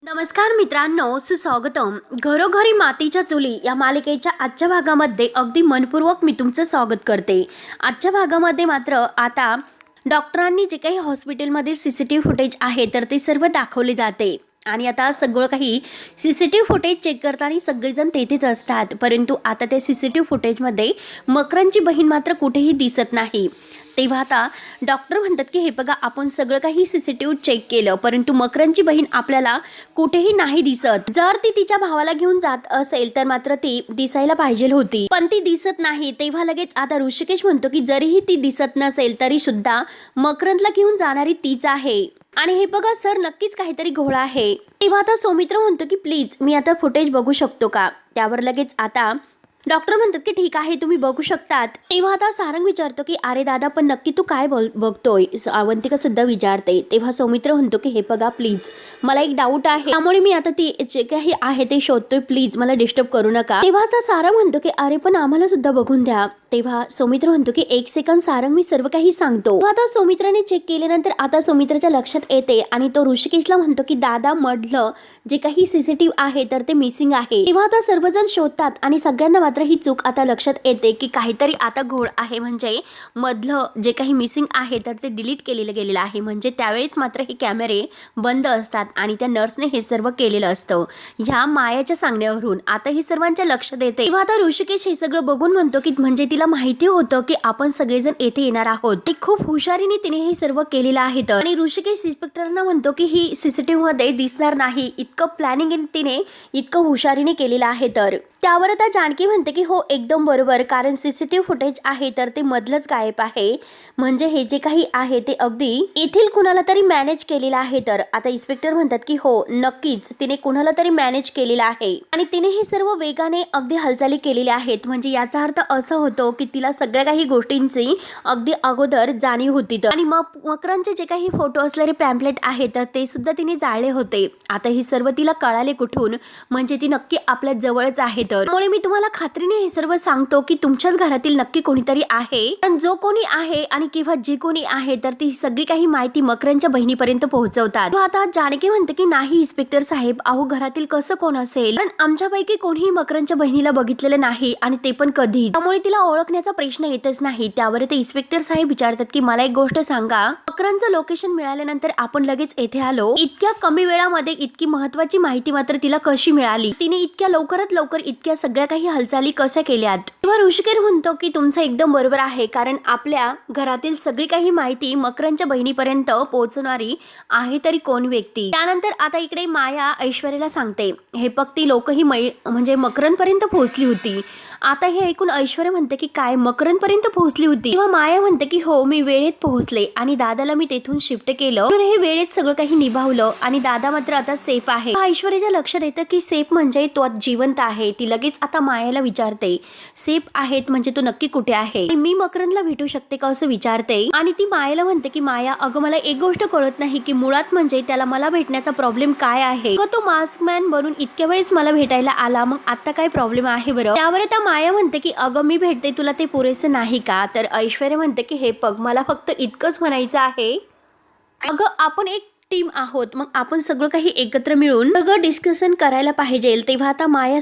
नमस्कार मित्रांनो, सुस्वागतम. घरोघरी मातीच्या चुली या मालिकेच्या आजच्या भागामध्ये अगदी मनपूर्वक मी तुमचं स्वागत करते. आजच्या भागामध्ये मात्र आता डॉक्टरांनी जे काही हॉस्पिटलमधील CCTV फुटेज आहे तर ते सर्व दाखवले जाते आणि आता सगळं काही CCTV फुटेज चेक करताना सगळेजण तेथेच असतात. परंतु आता त्या CCTV फुटेजमध्ये मकरनची बहीण मात्र कुठेही दिसत नाही. तेव्हा आता डॉक्टर म्हणतात की हे बघा, आपण सगळं काही CCTV चेक केलं परंतु मकरनची बहीण आपल्याला कुठेही नाही दिसत. जर ती तिच्या भावाला घेऊन जात असेल तर मात्र ती दिसायला पाहिजे होती, पण ती दिसत नाही. तेव्हा लगेच आता ऋषिकेश म्हणतो की जरीही ती दिसत नसेल तरी सुद्धा मकरनला घेऊन जाणारी तीच आहे आणि हे बघा सर, नक्कीच काहीतरी घोळ आहे. तेव्हा आता सौमित्र म्हणतो की प्लीज मी आता फुटेज बघू शकतो का. त्यावर लगेच आता डॉक्टर म्हणतात की ठीक आहे, तुम्ही बघू शकतात. तेव्हा आता सारंग विचारतो की अरे दादा, पण नक्की तू काय बघतोय. अवंतिका सुद्धा विचारते. तेव्हा सौमित्र म्हणतो की हे बघा प्लीज, मला एक डाऊट आहे, त्यामुळे मी आता ती जे काही आहे ते शोधतोय, प्लीज मला डिस्टर्ब करू नका. तेव्हा आता सारंग म्हणतो की अरे पण आम्हाला सुद्धा बघून द्या. तेव्हा सौमित्र म्हणतो की एक सेकंद सारंग, मी सर्व काही सांगतो. आता सौमित्राने चेक केल्यानंतर आता सौमित्राच्या लक्षात येते आणि तो ऋषिकेशला म्हणतो की दादा, मधलं जे काही CCTV आहे तर ते मिसिंग आहे. तेव्हा आता सर्वजण शोधतात आणि सगळ्यांना मात्र ही चूक आता लक्षात येते की काहीतरी आता घोळ आहे. म्हणजे मधलं जे काही मिसिंग आहे तर ते डिलीट केलेलं आहे. म्हणजे त्यावेळेस मात्र हे कॅमेरे बंद असतात आणि त्या नर्सने हे सर्व केलेलं असतं ह्या मायाच्या सांगण्यावरून. आता ही सर्वांच्या लक्षात येते. तेव्हा आता ऋषिकेश हे सगळं बघून म्हणतो की म्हणजे तिला माहिती होतं की आपण सगळेजण येथे येणार आहोत. ते खूप हुशारीने तिने हे सर्व केलेलं आहे. आणि ऋषिकेश इन्स्पेक्टरना म्हणतो की ही CCTV मध्ये दिसणार नाही, इतकं प्लॅनिंग तिने इतकं हुशारीने केलेलं आहे. तर त्यावर आता जानकी म्हणते की हो एकदम बरोबर, कारण CCTV फुटेज आहे तर ते मधलंच गायब आहे. म्हणजे हे जे काही आहे ते अगदी येथील कुणाला तरी मॅनेज केलेलं आहे. तर आता इन्स्पेक्टर म्हणतात की हो नक्कीच तिने कुणाला तरी मॅनेज केलेलं आहे आणि तिने हे सर्व वेगाने अगदी हालचाली केलेल्या आहेत. म्हणजे याचा अर्थ असं होतो की तिला सगळ्या काही गोष्टींची अगदी अगोदर जाणीव होती. तर आणि मग मकरनचे जे काही फोटो असलेले पॅम्पलेट आहे तर ते सुद्धा तिने जाळले होते. आता ही सर्व तिला कळाले कुठून, म्हणजे ती नक्की आपल्या जवळच आहे. त्यामुळे मी तुम्हाला खात्रीने हे सर्व सांगतो की तुमच्याच घरातील नक्की कोणीतरी आहे. पण जो कोणी आहे आणि किंवा जे कोणी आहे तर ती सगळी काही माहिती मकरनच्या बहिणीपर्यंत पोहोचवतात. आता जानकी म्हणते की नाही इन्स्पेक्टर साहेब, अहो घरातील कसं कोण असेल, पण आमच्यापैकी कोणीही मकरनच्या बहिणीला बघितलेलं नाही आणि ते पण कधी, त्यामुळे तिला ओळखण्याचा प्रश्न येतच नाही. त्यावर ते इन्स्पेक्टर साहेब विचारतात की मला एक गोष्ट सांगा, मकरनचं लोकेशन मिळाल्यानंतर आपण लगेच येथे आलो, इतक्या कमी वेळामध्ये इतकी महत्वाची माहिती मात्र तिला कशी मिळाली, तिने इतक्या लवकरात लवकर इतक्या सगळ्या काही हालचाली कशा केल्यात. तेव्हा ऋषिकेश म्हणतो की तुमचं एकदम बरोबर आहे, कारण आपल्या घरातील सगळी काही माहिती मकरनच्या बहिणीपर्यंत पोहोचणारी आहे तरी कोण व्यक्ती. त्यानंतर आता इकडे माया ऐश्वर्याला सांगते हे ती लोक ही म्हणजे मकरनपर्यंत पोहोचली होती. आता हे ऐकून ऐश्वर्या म्हणते की काय, मकरनपर्यंत पोहोचली होती. तेव्हा माया म्हणते की हो मी वेळेत पोहोचले आणि दादाला मी तेथून शिफ्ट केलं, म्हणून हे वेळेत सगळं काही निभावलं आणि दादा मात्र आता सेफ आहे. ऐश्वर्याच्या लक्षात येतं की सेफ म्हणजे तो जिवंत आहे. ती लगेच आता मायाला विचारते सेफ आहेत म्हणजे तो नक्की कुठे आहे, मी मकरनला भेटू शकते का असं विचारते. आणि ती मायाला म्हणते की माया, अगं मला एक गोष्ट कळत नाही की मुळात म्हणजे त्याला मला भेटण्याचा प्रॉब्लेम काय आहे. तो मास्क मॅन बनून इतक्या वेळेस मला भेटायला आला, मग आता काय प्रॉब्लेम आहे बरं. त्यावर आता माया म्हणते की अगं मी भेटते तुला, ते पुरेसे नाही का. तर ऐश्वर्या म्हणते की हे बघ, मला फक्त इतकंच म्हणायचं आहे, अगं आपण एक टीम आहोत, मग आपण सगळं काही एकत्र मिळून सगळं डिस्कशन करायला पाहिजे. तेव्हा आता माया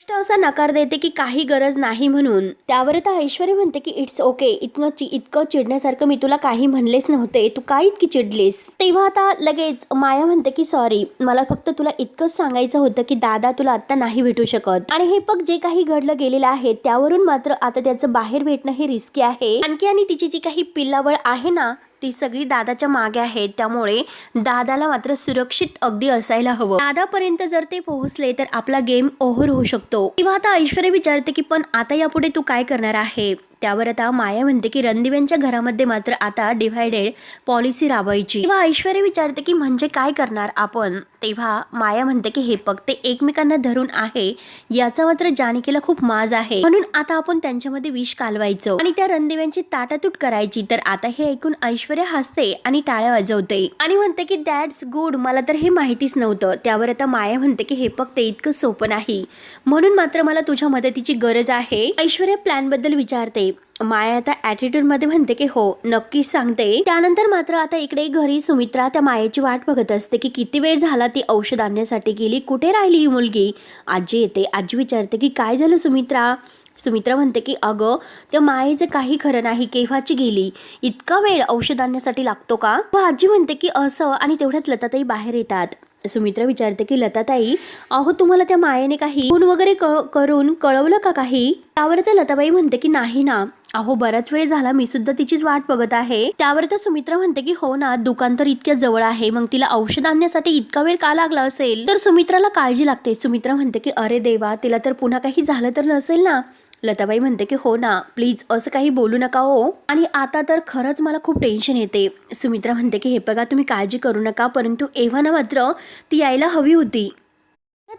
असा नकार देते की काही गरज नाही म्हणून. त्यावर आता ऐश्वर्या म्हणते की इट्स ओके, इतकं चिडण्यासारखं मी तुला काही म्हणलेच नव्हते, तू काय इतकी चिडलीस. तेव्हा आता लगेच माया म्हणते की सॉरी, मला फक्त तुला इतकंच सांगायचं होतं की दादा तुला आता नाही भेटू शकत आणि हे बघ जे काही घडलं गेलेलं आहे त्यावरून मात्र आता त्याचं बाहेर भेटणं हे रिस्की आहे. आणखी आणि तिची जी काही पिल्लावळ आहे ना ती सगळी दादाच्या मागे आहे, त्यामुळे दादाला मात्र सुरक्षित अगदी असायला हवं. दादापर्यंत जर ते पोहोचले तर आपला गेम ओव्हर होऊ शकतो. तेव्हा आता ऐश्वर्या विचारते की पण आता यापुढे तू काय करणार आहे. त्यावर आता माया म्हणते की रणदिव्यांच्या घरामध्ये मात्र आता डिव्हायडेड पॉलिसी राबवायची. तेव्हा ऐश्वर्या विचारते की म्हणजे काय करणार आपण. तेव्हा माया म्हणते की हे बघ, ते एकमेकांना धरून आहे याचा मात्र जानकीला खूप माज आहे, म्हणून आता आपण त्यांच्यामध्ये विष कालवायचं आणि त्या रणदिव्यांची ताटातूट करायची. तर आता हे ऐकून ऐश्वर्या हसते आणि टाळ्या वाजवते आणि म्हणते की दॅट्स गुड, मला तर हे माहितीच नव्हतं. त्यावर आता माया म्हणते की हे बघ, ते इतकं सोपं नाही, म्हणून मात्र मला तुझ्या मदतीची गरज आहे. ऐश्वर्या प्लॅन बद्दल विचारते माया आता ॲटिट्यूडमध्ये म्हणते की हो नक्कीच सांगते. त्यानंतर मात्र आता इकडे घरी सुमित्रा त्या मायेची वाट बघत असते की किती वेळ झाला ती औषध आणण्यासाठी गेली, कुठे राहिली ही मुलगी. आजी येते. आजी विचारते की काय झालं सुमित्रा. सुमित्रा म्हणते की अगं त्या मायेचं काही खरं नाही, केव्हाची गेली, इतका वेळ औषध आणण्यासाठी लागतो का. आजी म्हणते की असं. आणि तेवढ्यात लताताई बाहेर येतात. सुमित्रा विचारते की लताताई अहो तुम्हाला त्या मायेने काही फोन वगैरे करून कळवलं का काही. त्यावर तर लताबाई म्हणते की नाही ना, अहो बराच वेळ झाला मी सुद्धा तिचीच वाट बघत आहे. त्यावर तर सुमित्रा म्हणते की हो ना, दुकान तर इतक्या जवळ आहे, मग तिला औषध आणण्यासाठी इतका वेळ का लागला असेल. तर सुमित्राला काळजी लागते. सुमित्रा म्हणते की अरे देवा, तिला तर पुन्हा काही झालं तर नसेल ना. लताबाई म्हणते की हो ना, प्लीज असं काही बोलू नका हो. आणि आता तर खरंच मला खूप टेन्शन येते. सुमित्रा म्हणते की हे बघा तुम्ही काळजी करू नका, परंतु एव्हाना मात्र ती यायला हवी होती.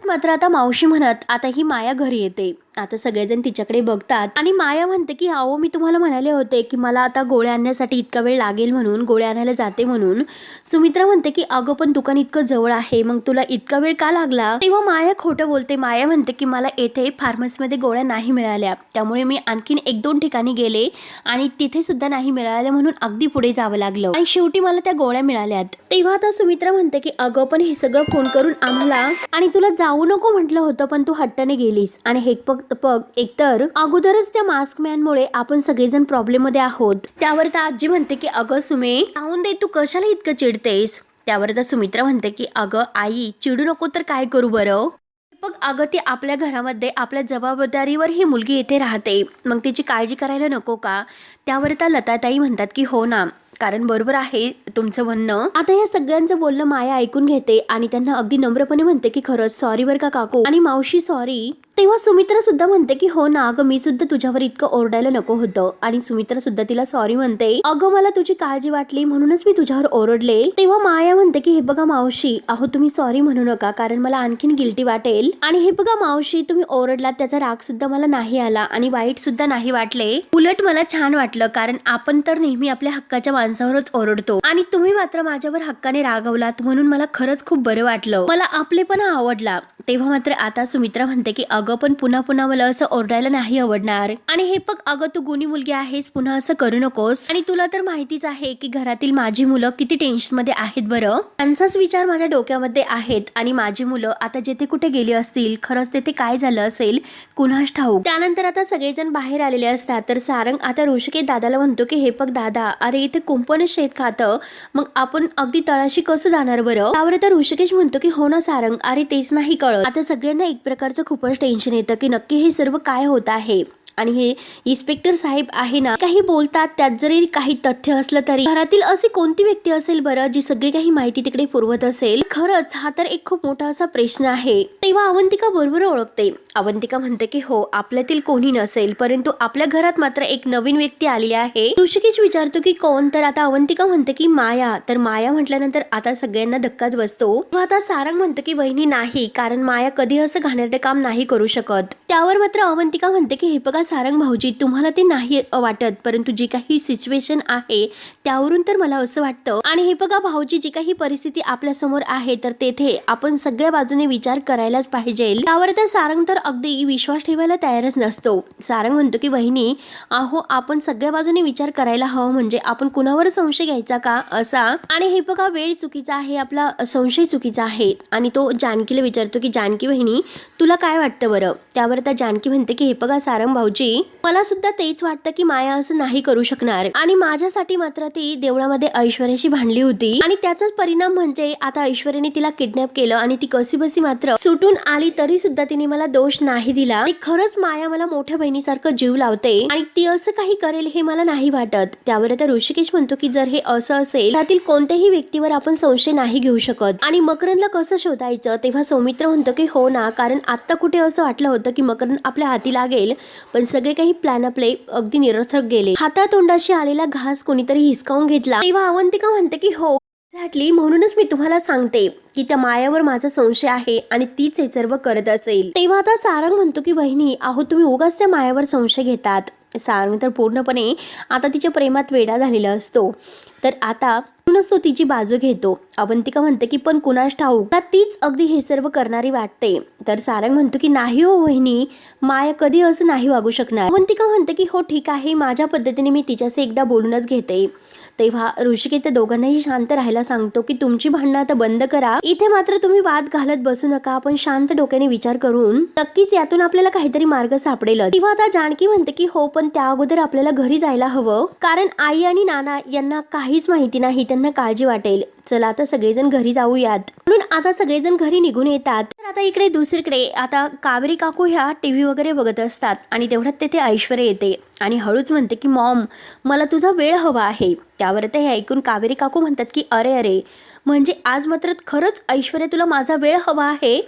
मात्र आता मावशी म्हणत आता ही माया घरी येते. आता सगळेजण तिच्याकडे बघतात आणि माया म्हणते की अहो मी तुम्हाला म्हणाले होते की मला आता गोळ्या आणण्यासाठी इतका वेळ लागेल म्हणून, गोळ्या आणायला जाते म्हणून. सुमित्रा म्हणते की अगं पण दुकान इतकं जवळ आहे, मग तुला इतका वेळ का लागला. तेव्हा माया खोटं बोलते. माया म्हणते की मला येथे फार्मसीमध्ये गोळ्या नाही मिळाल्या, त्यामुळे मी आणखीन 1-2 ठिकाणी गेले आणि तिथे सुद्धा नाही मिळाल्या, म्हणून अगदी पुढे जावं लागलं आणि शेवटी मला त्या गोळ्या मिळाल्यात. तेव्हा आता सुमित्रा म्हणते की अगं पण हे सगळं फोन करून आम्हाला आणि तुला जाऊ नको म्हटलं होतं, पण तू हट्टाने गेलीस. आणि हे एकतर अगोदरच त्या मास्क मॅनमुळे आपण सगळेजण प्रॉब्लेम मध्ये आहोत. त्यावर तर आजी म्हणते की अगं सुमे जाऊन दे, तू कशाला इतकं चिडतेस. त्यावर तर सुमित्रा म्हणते की अगं आई चिडू नको तर काय करू बरं. बघ अगं ती आपल्या घरामध्ये आपल्या जबाबदारीवर ही मुलगी येथे राहते, मग तिची काळजी करायला नको का. त्यावर तर लताताई म्हणतात की हो ना, कारण बरोबर आहे तुमचं म्हणणं. आता या सगळ्यांचं बोलणं माया ऐकून घेते आणि त्यांना अगदी नम्रपणे म्हणते की खरंच सॉरी बरं का काकू आणि मावशी सॉरी. तेव्हा सुमित्रा सुद्धा म्हणते की हो ना अगं मी सुद्धा तुझ्यावर इतकं ओरडायला नको होतं. आणि सुमित्रा सुद्धा तिला सॉरी म्हणते. अगं मला तुझी काळजी वाटली म्हणूनच मी तुझ्यावर ओरडले. तेव्हा माया म्हणते की हे बघा मावशी, अहो तुम्ही सॉरी म्हणू नका, कारण मला आणखीन गिल्टी वाटेल. आणि हे बघा मावशी, तुम्ही ओरडलात त्याचा राग सुद्धा मला नाही आला आणि वाईट सुद्धा नाही वाटले, उलट मला छान वाटलं, कारण आपण तर नेहमी आपल्या हक्काच्या माणसावरच ओरडतो आणि तुम्ही मात्र माझ्यावर हक्काने रागवलात, म्हणून मला खरंच खूप बरं वाटलं, मला आपलेपणा आवडला. तेव्हा मात्र आता सुमित्रा म्हणते की अगं पण पुन्हा पुन्हा मला असं ओरडायला नाही आवडणार. आणि हे बघ अगं तू गुणी मुलगी आहेस, पुन्हा असं करू नकोस. आणि तुला तर माहितीच आहे की घरातील माझी मुलं किती टेन्शन मध्ये आहेत बरं, त्यांचाच विचार माझ्या डोक्यामध्ये आहेत. आणि माझी मुलं आता जेथे कुठे गेली असतील, खरंच तेथे काय झालं असेल कुणास ठाऊक. त्यानंतर आता सगळेजण बाहेर आलेले असतात. तर सारंग आता ऋषिकेश दादाला म्हणतो की हे बघ दादा, अरे इथे कुंपण शेत खातं, मग आपण अगदी तळाशी कसं जाणार बरं. त्यावर आता ऋषिकेश म्हणतो की हो ना सारंग, अरे तेच नाही कळत. आता सगळ्यांना एक प्रकारचं खूपच टेन्शन येतं की नक्की हे सर्व काय होत आहे. आणि हे इन्स्पेक्टर साहेब आहे ना, काही बोलतात त्यात जरी काही तथ्य असलं तरी घरातील अशी कोणती व्यक्ती असेल बरं जी सगळी काही माहिती तिकडे पुरवत असेल. खरंच हा तर एक खूप मोठा असा प्रश्न आहे. तेव्हा अवंतिका बरोबर ओळखते. अवंतिका म्हणते की हो आपल्यातील कोणी नसेल, परंतु आपल्या घरात मात्र एक नवीन व्यक्ती आलेली आहे. ऋषिकेश विचारतो की कोण, तर आता अवंतिका म्हणते की माया. तर माया म्हटल्यानंतर आता सगळ्यांना धक्काच बसतो. आता सारंग म्हणतो की वहिनी नाही, कारण माया कधी असं घाणेरडे काम नाही करू शकत. त्यावर मात्र अवंतिका म्हणते की हे बघा सारंग भाऊजी, तुम्हाला ते नाही वाटत, परंतु जी काही सिच्युएशन आहे त्यावरून तर मला असं वाटतं. आणि हे बघा भाऊजी, जी काही परिस्थिती आपल्या समोर आहे तर तेथे आपण सगळ्या बाजूने विचार करायलाच पाहिजे. त्यावर तर सारंग तर अगदी विश्वास ठेवायला तयारच नसतो. सारंग म्हणतो की वहिनी अहो आपण सगळ्या बाजूने विचार करायला हवं, म्हणजे आपण कुणावर संशय घ्यायचा का असा. आणि हे बघा वेळ चुकीचा आहे, आपला संशय चुकीचा आहे. आणि तो जानकीला विचारतो की जानकी वहिनी तुला काय वाटतं बरं. त्यावर त्या जानकी म्हणते की हे बघा सारंग भाऊजी, मला सुद्धा तेच वाटतं की माया असं नाही करू शकणार. आणि माझ्यासाठी मात्र ती देवळामध्ये ऐश्वर्याशी भांडली होती आणि त्याचाच परिणाम म्हणजे आता ऐश्वर्याने तिला किडनॅप केलं आणि ती कशीबसी मात्र सुटून आली, तरी सुद्धा तिने मला दोष नाही दिला. खरंच माया मला मोठ्या बहिणीसारखं जीव लावते आणि ती असं काही करेल हे मला नाही वाटत. त्यावर आता ऋषिकेश म्हणतो की जर हे असं असेल त्यातील कोणत्याही व्यक्तीवर आपण संशय नाही घेऊ शकत. आणि मकरंदला कसं शोधायचं. तेव्हा सौमित्र म्हणतो की हो ना, कारण आता कुठे असं वाटलं होतं की मकरंद आपल्या हाती लागेल, पण सगळे काही प्लॅन आपले अगदी निरर्थक गेले. हातातोंडाशी आलेला घास कोणीतरी हिसकावून घेतला. तेव्हा अवंतिका म्हणते की हो एक्झॅक्टली, म्हणूनच मी तुम्हाला सांगते की त्या मायावर माझा संशय आहे आणि तीच हे सर्व करत असेल. तेव्हा आता सारंग म्हणतो की वहिनी अहो तुम्ही उगाच त्या मायावर संशय घेतात. सारंग तर पूर्णपणे आता तिच्या प्रेमात वेडा झालेला असतो. तर आता म्हणूनच तो तिची बाजू घेतो. अवंतिका म्हणते की पण कुणास ठाऊक तीच अगदी हे सर्व करणारी वाटते. तर सारंग म्हणतो की नाही हो वहिनी, माया कधी असं नाही वागू शकणार. अवंतिका म्हणते की हो ठीक आहे, माझ्या पद्धतीने मी तिच्याशी एकदा बोलूनच घेते. तेव्हा ऋषिकेत त्या दोघांनाही शांत राहायला सांगतो की तुमची भांडणं आता बंद करा. इथे मात्र तुम्ही वाद घालत बसू नका. आपण शांत डोक्याने विचार करून नक्कीच यातून आपल्याला काहीतरी मार्ग सापडेल. तेव्हा आता जानकी म्हणते की हो, पण त्या अगोदर आपल्याला घरी जायला हवं, कारण आई आणि नाना यांना काहीच माहिती नाही, त्यांना काळजी वाटेल. चला आता सगळेजण घरी जाऊयात. म्हणून आता सगळेजण घरी निघून येतात. तर आता इकडे दुसरीकडे आता कावेरी काकू ह्या टीव्ही वगैरे बघत असतात आणि तेवढ्यात तेथे ऐश्वर्या येते आणि हळूच म्हणते की मॉम, मला तुझा वेळ हवा आहे. त्यावर ते हे ऐकून कावेरी काकू म्हणतात की अरे अरे, म्हणजे आज मात्र खरंच ऐश्वर्या तुला माझा वेळ हवा आहे.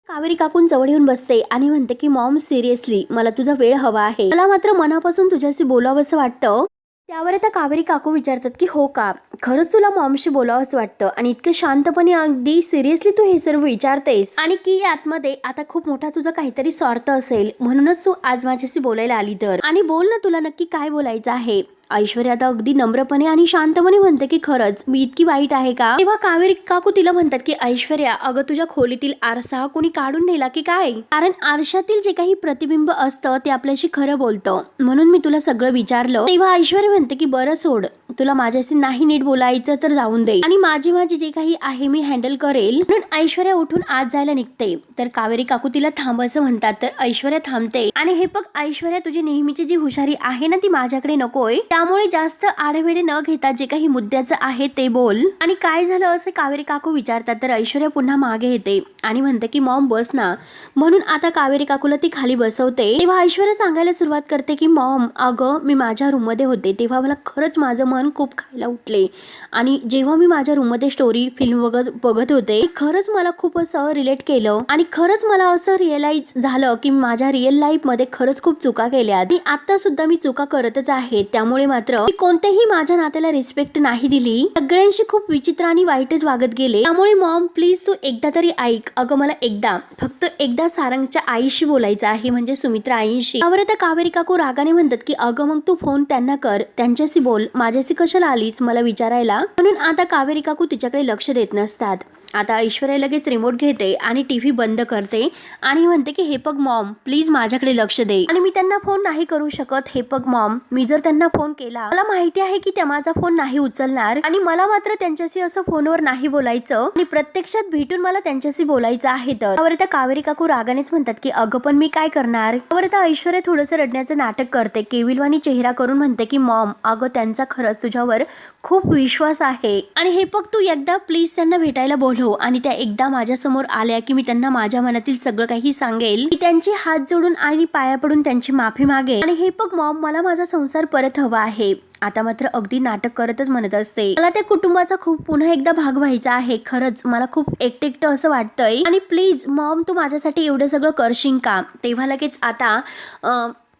कावेरी काकून जवळ येऊन बसते आणि म्हणते की मॉम सिरियसली मला तुझा वेळ हवा आहे, मला मात्र मनापासून तुझ्याशी बोलावंसं वाटतं. त्यावर आता कावेरी काकू विचारतात की हो का, खरंच तुला मॉमशी बोलावं असं वाटतं आणि इतकं शांतपणे अगदी सिरियसली तू हे सर्व विचारतेस आणि की आतमध्ये आता खूप मोठा तुझा काहीतरी स्वार्थ असेल, म्हणूनच तू आज माझ्याशी बोलायला आली. तर आणि बोल ना, तुला नक्की काय बोलायचं आहे. ऐश्वर्या आता अगदी नम्रपणे आणि शांतपणे म्हणते की खरंच मी इतकी वाईट आहे का. तेव्हा कावेरी काकू तिला म्हणतात की ऐश्वर्या, अगं तुझ्या खोलीतील आरसा कोणी काढून नेला की काय, कारण आरशातील जे काही प्रतिबिंब असतं ते आपल्याशी खरं बोलतं, म्हणून मी तुला सगळं विचारलं. तेव्हा ऐश्वर्या म्हणते की बरं सोड, तुला माझ्याशी नाही नीट बोलायचं तर जाऊन दे आणि माझी जे काही आहे मी हँडल करेल. म्हणून ऐश्वर्या उठून आत जायला निघते. तर कावेरी काकू तिला थांब असं म्हणतात. तर ऐश्वर्या थांबते आणि हे बघ ऐश्वर्या, तुझी नेहमीची जी हुशारी आहे ना ती माझ्याकडे नकोय, त्यामुळे जास्त आढेवेढे न घेता जे काही मुद्द्याचं आहे ते बोल. आणि काय झालं असे कावेरी काकू विचारतात. तर ऐश्वर्या पुन्हा मागे येते आणि म्हणते की मॉम बस ना. म्हणून आता कावेरी काकूला ती खाली बसवते. तेव्हा ऐश्वर्या सांगायला सुरुवात करते की मॉम, अगं मी माझ्या रूम मध्ये होते तेव्हा मला खरंच माझं मन खूप खायला उठले आणि जेव्हा मी माझ्या रूम मध्ये स्टोरी फिल्म बघत होते खरंच मला खूप असं रिलेट केलं आणि खरंच मला असं रिअलाइज झालं की माझ्या रिअल लाईफ मध्ये खरंच खूप चुका केल्या आणि आता सुद्धा मी चुका करतच आहे. त्यामुळे मात्र मी कोणत्याही माझ्या नात्याला रिस्पेक्ट नाही दिली, सगळ्यांशी खूप विचित्र आणि वाईटच वागत गेले. त्यामुळे मॉम प्लीज तू एकदा तरी ऐक. अगं मला फक्त एकदा सारंगच्या आईशी बोलायचं आहे, म्हणजे सुमित्रा आईशी. त्यावर आता कावेरी काकू रागाने म्हणतात की अगं मग तू फोन त्यांना कर, त्यांच्याशी बोल, माझ्याशी कशाला आलीस मला विचारायला. म्हणून आता कावेरी काकू तिच्याकडे लक्ष देत नसतात. आता ऐश्वर्या लगेच रिमोट घेते आणि टीव्ही बंद करते आणि म्हणते की हे बघ मॉम, प्लीज माझ्याकडे लक्ष दे आणि मी त्यांना फोन नाही करू शकत. हे बघ मॉम, मी जर त्यांना फोन केला, मला माहिती आहे की त्या माझा फोन नाही उचलणार आणि मला मात्र त्यांच्याशी असं फोनवर नाही बोलायचं आणि प्रत्यक्षात भेटून मला त्यांच्याशी बोलायचं आहे. तर त्या कावेरी काकू रागानेच म्हणतात की अगं पण मी काय करणार. त्यावर आता ऐश्वर्या थोडंसं रडण्याचं नाटक करते, केविलवाणी चेहरा करून म्हणते की मॉम, अगं त्यांचा खरंच तुझ्यावर खूप विश्वास आहे आणि हे बघ तू एकदा प्लीज त्यांना भेटायला बोलव आणि त्या एकदा माझ्या समोर आल्या की मी त्यांना माझ्या मनातील सगळं काही सांगेल, मी त्यांचे हात जोडून आणि पाया पडून त्यांची माफी मागेल आणि हे बघ मॉम, मला माझा संसार परत हवा आहे. आता मात्र अगदी नाटक करतच म्हणत असते, मला त्या कुटुंबाचा खूप पुन्हा एकदा भाग व्हायचा आहे. खरंच मला खूप एकटं असं वाटतंय आणि प्लीज मॉम तू माझ्यासाठी एवढं सगळं करशील का. तेव्हा लगेच आता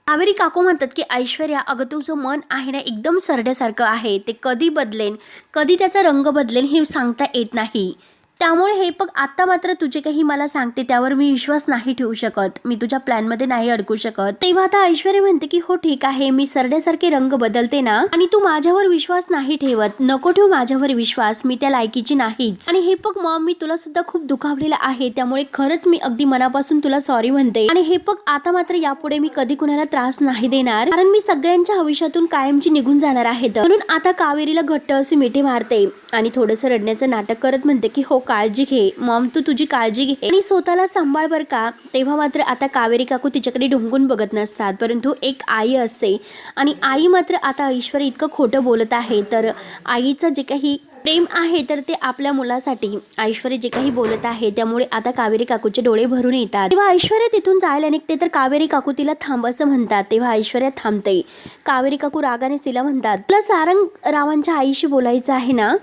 कावेरी काकू म्हणतात की ऐश्वर्या, अगं तुझं मन आहे ना एकदम सरड्यासारखं आहे, ते कधी बदलेन, कधी त्याचा रंग बदलेन हे सांगता येत नाही. त्यामुळे हे बघ आता मात्र तुझे काही मला सांगते त्यावर मी विश्वास नाही ठेवू शकत, मी तुझ्या प्लॅन मध्ये नाही अडकू शकत. तेव्हा आता ऐश्वर्या म्हणते की हो ठीक आहे, मी सरड्यासारखे रंग बदलते ना आणि तू माझ्यावर विश्वास नाही ठेवत, नको ठेवू माझ्यावर विश्वास, मी त्या लायकीची नाहीच. आणि हे बघ मॉम, मी तुला सुद्धा खूप दुखावलेला आहे, त्यामुळे खरंच मी अगदी मनापासून तुला सॉरी म्हणते आणि हे बघ आता मात्र यापुढे मी कधी कुणाला त्रास नाही देणार, कारण मी सगळ्यांच्या आयुष्यातून कायमची निघून जाणार आहे. म्हणून आता कावेरीला घट्ट असे मिठी मारते आणि थोडंसं रडण्याचं नाटक करत म्हणते की हो काळजी घे मॉम, तू तुझी काळजी घे आणि स्वतःला सांभाळ बर का. तेव्हा मात्र आता कावेरी काकू तिच्याकडे ढुंकून बघत नसतात, परंतु एक आई असते आणि आई मात्र आता ऐश्वर्या इतकं खोटं बोलत आहे. तर आईचं जे काही प्रेम आहे तर ते आपल्या मुलासाठी ऐश्वर्या जे काही बोलत आहे, त्यामुळे आता कावेरी काकूचे डोळे भरून येतात. तेव्हा ऐश्वर्या तिथून जायला निघते तर कावेरी काकू तिला थांब असं म्हणतात. तेव्हा ऐश्वर्या थांबते. कावेरी काकू रागाने तिला म्हणतात, तुला सारंग रावांच्या आईशी बोलायचं आहे ना,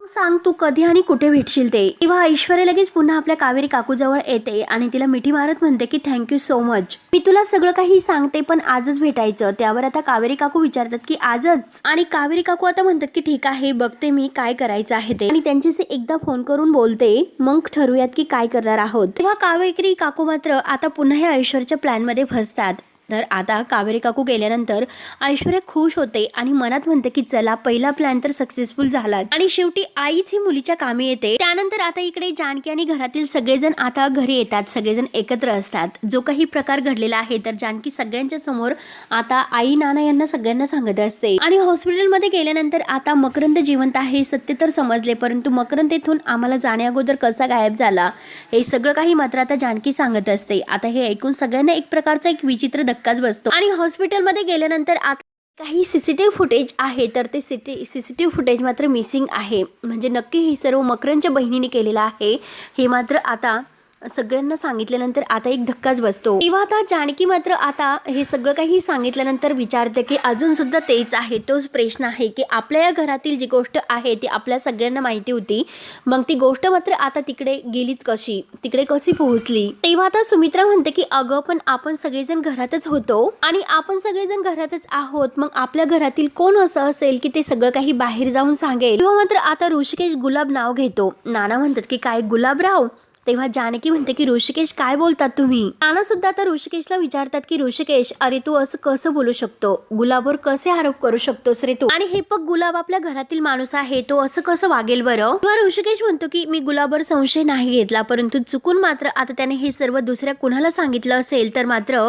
सांग तू कधी आणि कुठे भेटशील ते. तेव्हा ऐश्वर्या लगेच पुन्हा आपल्या कावेरी काकू जवळ येते आणि तिला मिठी मारत म्हणते की थँक्यू सो मच, मी तुला सगळं काही सांगते पण आजच भेटायचं. त्यावर आता कावेरी काकू विचारतात की आजच, आणि कावेरी काकू आता म्हणतात की ठीक आहे बघते मी काय करायचं आहे ते आणि त्यांच्याशी एकदा फोन करून बोलते, मग ठरवूयात की काय करणार आहोत. तेव्हा कावेरी काकू मात्र आता पुन्हा हे ऐश्वर्याच्या प्लॅन मध्ये फसतात तर आता कावेरी काकू गेल्यानंतर ऐश्वर्या खुश होते आणि मनात म्हणते की चला पहिला प्लॅन तर सक्सेसफुल झाला आणि शेवटी आईच ही मुलीच्या कामी येते. त्यानंतर आता इकडे जानकी आणि घरातील सगळेजण आता घरी येतात, सगळेजण एकत्र असतात. जो काही प्रकार घडलेला आहे तर जानकी सगळ्यांच्या समोर आता आई नाना यांना सगळ्यांना सांगत असते. आणि हॉस्पिटलमध्ये गेल्यानंतर आता मकरंद जिवंत आहे सत्य तर समजले, परंतु मकरंद येथून आम्हाला जाण्या अगोदर कसा गायब झाला हे सगळं काही मात्र आता जानकी सांगत असते. आता हे ऐकून सगळ्यांना एक प्रकारचा एक विचित्र धक्काच बसतो. आणि हॉस्पिटलमध्ये गेल्यानंतर आता काही सीसीटीव्ही फुटेज आहे तर ते सीसीटीव्ही फुटेज मात्र मिसिंग आहे. म्हणजे नक्की हे सर्व मकरंदच्या बहिणीने केलेलं आहे हे मात्र आता सगळ्यांना सांगितल्यानंतर आता एक धक्काच बसतो. तेव्हा आता जानकी मात्र आता हे सगळं काही सांगितल्यानंतर विचारते की अजून सुद्धा तेच आहे, तोच प्रश्न आहे की आपल्या या घरातील जी गोष्ट आहे ती आपल्या सगळ्यांना माहिती होती, मग ती गोष्ट मात्र आता तिकडे गेलीच कशी, तिकडे कशी पोहोचली. तेव्हा आता सुमित्रा म्हणते की अगं पण आपण सगळेजण घरातच होतो आणि आपण सगळेजण घरातच आहोत, मग आपल्या घरातील कोण असं असेल की ते सगळं काही बाहेर जाऊन सांगेल. तेव्हा मात्र आता ऋषिकेश गुलाब नाव घेतो. नाना म्हणतात की काय गुलाबराव. तेव्हा जानकी म्हणते की ऋषिकेश काय बोलतात तुम्ही. नाना सुद्धा आता ऋषिकेशला विचारतात की ऋषिकेश अरे तू असं कसं बोलू शकतो, गुलाबवर कसे आरोप करू शकतोस रे तू, आणि हे पग गुलाब आपल्या घरातील माणूस आहे, तो असं कसं वागेल बरं. तेव्हा ऋषिकेश म्हणतो की मी गुलाबवर संशय नाही घेतला, परंतु चुकून मात्र आता त्याने हे सर्व दुसऱ्या कुणाला सांगितलं असेल तर मात्र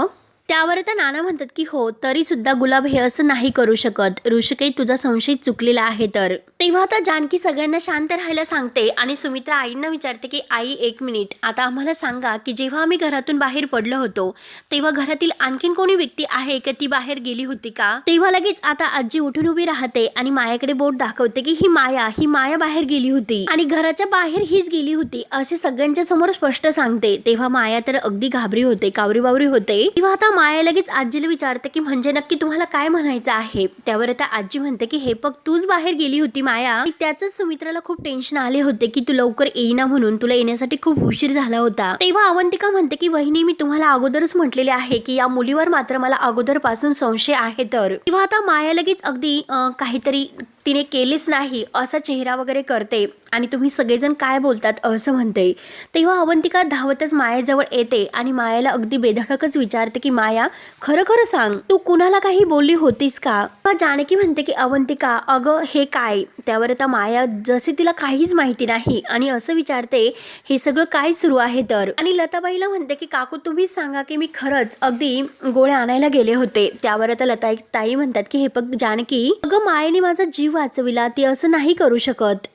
त्यावर आता नाना म्हणतात की हो तरी सुद्धा गुलाब हे असं नाही करू शकत, ऋषिकेश तुझा संशय चुकलेला आहे. तर तेव्हा आता जानकी सगळ्यांना शांत राहायला सांगते आणि सुमित्रा आईंना विचारते की आई एक मिनिट, आता आम्हाला सांगा की जेव्हा आम्ही घरातून बाहेर पडलो होतो तेव्हा घरातील आणखीन कोणी व्यक्ती आहे का ती बाहेर गेली होती का. तेव्हा लगेच आता आजी उठून उभी राहते आणि मायाकडे बोट दाखवते की ही माया बाहेर गेली होती आणि घराच्या बाहेर हीच गेली होती असे सगळ्यांच्या समोर स्पष्ट सांगते. तेव्हा माया तर अगदी घाबरी होते, कावरी बावरी होते. तेव्हा आता माया लगेच आजीला विचारते की म्हणजे नक्की तुम्हाला काय म्हणायचं आहे. त्यावर आता आजी म्हणते की हे पग तूच बाहेर गेली होती माया. त्याच सुमित्राला खूप टेन्शन आले होते की तू लवकर येईना म्हणून, तुला येण्यासाठी खूप उशीर झाला होता. तेव्हा अवंतिका म्हणते की वहिनी मी तुम्हाला अगोदरच म्हटलेले आहे की या मुलीवर मात्र मला अगोदर पासून संशय आहे. तर तेव्हा आता माया लगेच अगदी काहीतरी तिने केलेच नाही असा चेहरा वगैरे करते आणि तुम्ही सगळेजण काय बोलतात असं म्हणते. तेव्हा अवंतिका धावतच मायाजवळ येते आणि मायाला अगदी बेधडकच विचारते की माया खरं खरं सांग तू कुणाला काही बोलली होतीस का. जानकी म्हणते की अवंतिका अगं हे काय. त्यावर आता माया जसे तिला काहीच माहिती नाही आणि असं विचारते हे सगळं काय सुरू आहे. तर आणि लताबाईला म्हणते की काकू तुम्हीच सांगा की मी खरंच अगदी गोळ्या आणायला गेले होते. त्यावर आता ताई म्हणतात की हे बघ जानकी अगं मायेने माझा जीव वाचविला, ती असं नाही करू शकत.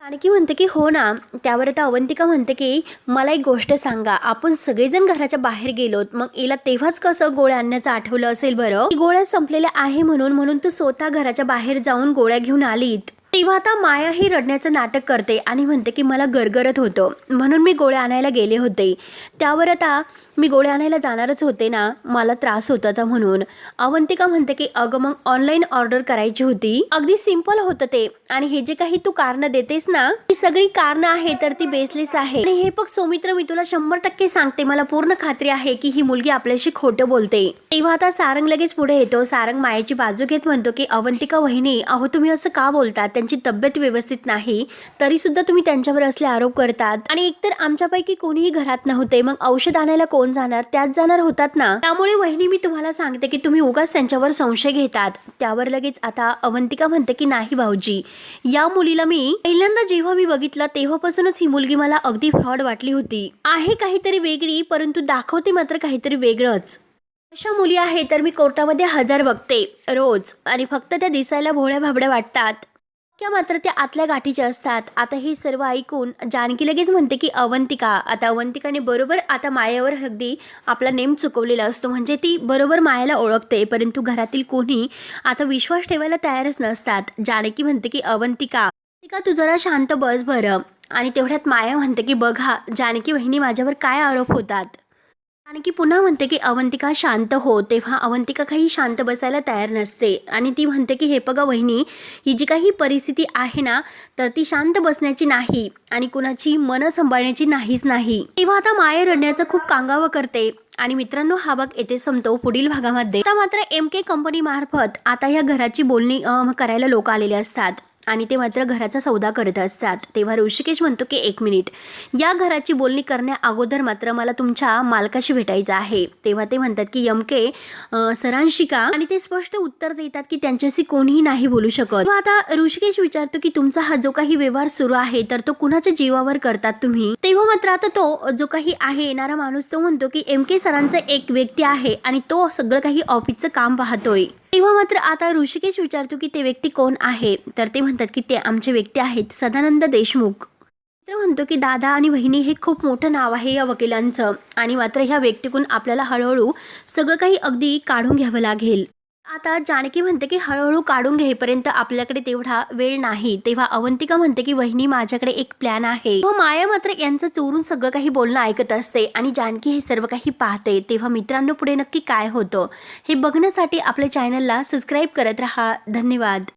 जानकी म्हणते की हो ना. त्यावर आता अवंतिका म्हणते की मला एक गोष्ट सांगा, आपण सगळेजण घराच्या बाहेर गेलोत, मग हिला तेव्हाच कसं गोळ्या आणण्याचं आठवलं असेल बरं. गोळ्या संपलेल्या आहे म्हणून तू स्वतः घराच्या बाहेर जाऊन गोळ्या घेऊन आलीत. तेव्हा आता माया ही रडण्याचं नाटक करते आणि म्हणते की मला गरगरत होतं म्हणून मी गोळ्या आणायला गेले होते. त्यावर आता मी गोळ्या आणायला जाणारच होते ना, मला त्रास होत होता म्हणून. अवंतिका म्हणते की अगं मग ऑनलाईन ऑर्डर करायची होती. अगदी सिंपल होतं ते, आणि हे जे काही तू कारणं देतेस ना ती सगळी कारणं आहे तर ती बेसलेस आहे. आणि हे बघ सौमित्र मी तुला 100% सांगते, मला पूर्ण खात्री आहे की ही मुलगी आपल्याशी खोटं बोलते. तेव्हा आता सारंग लगेच पुढे येतो. सारंग मायाची बाजू घेत म्हणतो की अवंतिका वहिनी अहो तुम्ही असं का बोलतात, त्यांची तब्येत व्यवस्थित नाही तरी सुद्धा तुम्ही त्यांच्यावर असले आरोप करतात. आणि एकतर आमच्यापैकी कोणीही घरात नव्हते, मग औषध आणायला कोण जाणार, त्याच जाणार होतात ना. त्यामुळे वहिनी मी तुम्हाला सांगते की तुम्ही उगाच त्यांच्यावर संशय घेतात. त्यावर लगेच आता अवंतिका म्हणते की नाही भाऊजी, या मुलीला मी पहिल्यांदा जेव्हा मी बघितलं तेव्हापासूनच ही मुलगी मला अगदी फ्रॉड वाटली होती. आहे काहीतरी वेगळी परंतु दाखवते मात्र काहीतरी वेगळंच. अशा मुली आहे तर मी कोर्टामध्ये हजर बघते रोज आणि फक्त त्या दिसायला भोळ्या भाबड्या वाटतात, त्या मात्र त्या आतल्या गाठीच्या असतात. आता हे सर्व ऐकून जानकी लगेच म्हणते की अवंतिका. आता अवंतिकाने बरोबर आता मायावर अगदी आपला नेम चुकवलेला असतो, म्हणजे ती बरोबर मायाला ओळखते, परंतु घरातील कोणी आता विश्वास ठेवायला तयारच नसतात. जानकी म्हणते की अवंतिका तू जरा शांत बस बरं. आणि तेवढ्यात माया म्हणते की बघा जानकी वहिनी माझ्यावर काय आरोप होतात. जानकी पुन्हा म्हणते की अवंतिका शांत हो. तेव्हा अवंतिका काही शांत बसायला तयार नसते आणि ती म्हणते की हे बघा वहिनी, ही जी काही परिस्थिती आहे ना तर ती शांत बसण्याची नाही आणि कुणाची मन सांभाळण्याची नाहीच नाही. तेव्हा आता माया रडण्याचं खूप कांगावं करते. आणि मित्रांनो हा भाग येथे संपतो. पुढील भागामध्ये आता मात्र MK कंपनी मार्फत आता या घराची बोलणी करायला लोक आलेले असतात आणि ते मात्र घराचा सौदा करत असतात. तेव्हा ऋषिकेश म्हणतो की 1 मिनिट, या घराची बोलणी करण्या अगोदर मात्र मला तुमच्या मालकाशी भेटायचं आहे. तेव्हा ते म्हणतात की यमके सरांशी का, आणि ते स्पष्ट उत्तर देतात की त्यांच्याशी कोणीही नाही बोलू शकत. तेव्हा आता ऋषिकेश विचारतो की तुमचा हा जो काही व्यवहार सुरू आहे तर तो कुणाच्या जीवावर करतात तुम्ही. तेव्हा मात्र आता तो जो काही आहे येणारा माणूस तो म्हणतो की एम के सरांचा एक व्यक्ती आहे आणि तो सगळं काही ऑफिसचं काम पाहतोय. तेव्हा मात्र आता ऋषिकेश विचारतो की ते व्यक्ती कोण आहे. तर ते म्हणतात की ते आमचे व्यक्ती आहेत सदानंद देशमुख. तर म्हणतो की दादा आणि वहिनी हे खूप मोठं नाव आहे या वकिलांचं, आणि मात्र ह्या व्यक्तीकडून आपल्याला हळूहळू सगळं काही अगदी काढून घ्यावं लागेल. आता जानकी म्हणते की हळूहळू काढून घेईपर्यंत आपल्याकडे तेवढा वेळ नाही. तेव्हा अवंतिका म्हणते की वहिनी माझ्याकडे एक प्लॅन आहे. व माया मात्र यांचं चोरून सगळं काही बोलणं ऐकत असते आणि जानकी हे सर्व काही पाहते. तेव्हा मित्रांनो पुढे नक्की काय होतं हे बघण्यासाठी आपल्या चॅनलला सबस्क्राईब करत राहा. धन्यवाद.